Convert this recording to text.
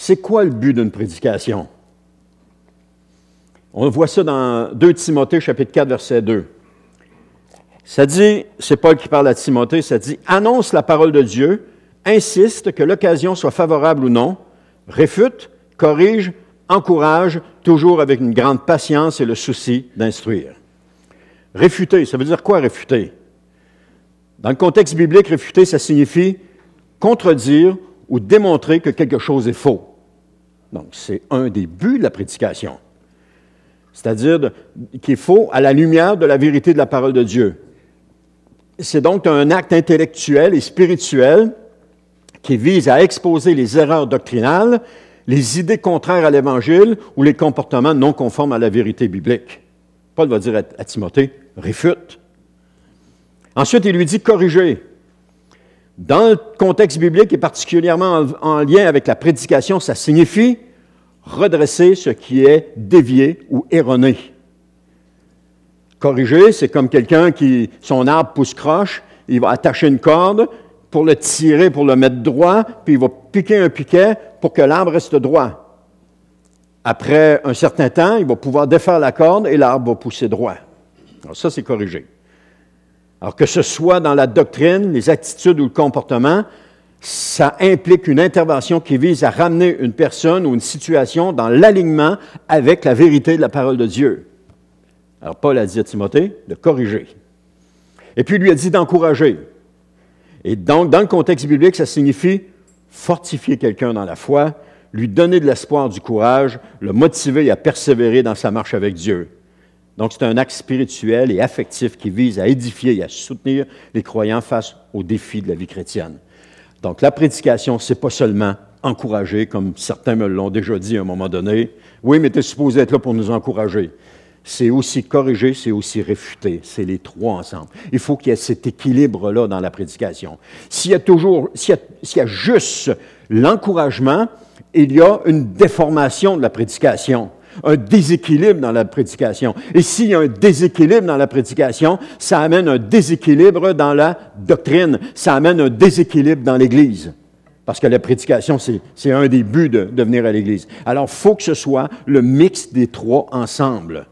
C'est quoi le but d'une prédication? On voit ça dans 2 Timothée, chapitre 4, verset 2. Ça dit, c'est Paul qui parle à Timothée, ça dit « Annonce la parole de Dieu, insiste que l'occasion soit favorable ou non, réfute, corrige, encourage, toujours avec une grande patience et le souci d'instruire. » Réfuter, ça veut dire quoi réfuter? Dans le contexte biblique, réfuter, ça signifie contredire ou démontrer que quelque chose est faux. Donc, c'est un des buts de la prédication. C'est-à-dire qu'il est faux à la lumière de la vérité de la parole de Dieu. C'est donc un acte intellectuel et spirituel qui vise à exposer les erreurs doctrinales, les idées contraires à l'Évangile ou les comportements non conformes à la vérité biblique. Paul va dire à Timothée, réfute. Ensuite, il lui dit corriger. Dans le contexte biblique et particulièrement en lien avec la prédication, ça signifie redresser ce qui est dévié ou erroné. Corriger, c'est comme quelqu'un qui, son arbre pousse croche, il va attacher une corde pour le tirer, pour le mettre droit, puis il va piquer un piquet pour que l'arbre reste droit. Après un certain temps, il va pouvoir défaire la corde et l'arbre va pousser droit. Alors ça, c'est corriger. Alors que ce soit dans la doctrine, les attitudes ou le comportement, ça implique une intervention qui vise à ramener une personne ou une situation dans l'alignement avec la vérité de la parole de Dieu. Alors, Paul a dit à Timothée de corriger. Et puis, il lui a dit d'encourager. Et donc, dans le contexte biblique, ça signifie fortifier quelqu'un dans la foi, lui donner de l'espoir, du courage, le motiver à persévérer dans sa marche avec Dieu. Donc, c'est un acte spirituel et affectif qui vise à édifier et à soutenir les croyants face aux défis de la vie chrétienne. Donc, la prédication, ce n'est pas seulement encourager, comme certains me l'ont déjà dit à un moment donné. Oui, mais tu es supposé être là pour nous encourager. C'est aussi corriger, c'est aussi réfuter. C'est les trois ensemble. Il faut qu'il y ait cet équilibre-là dans la prédication. S'il y a juste l'encouragement, il y a une déformation de la prédication, un déséquilibre dans la prédication. Et s'il y a un déséquilibre dans la prédication, ça amène un déséquilibre dans la doctrine, ça amène un déséquilibre dans l'Église. Parce que la prédication, c'est un des buts de venir à l'Église. Alors, il faut que ce soit le mix des trois ensemble.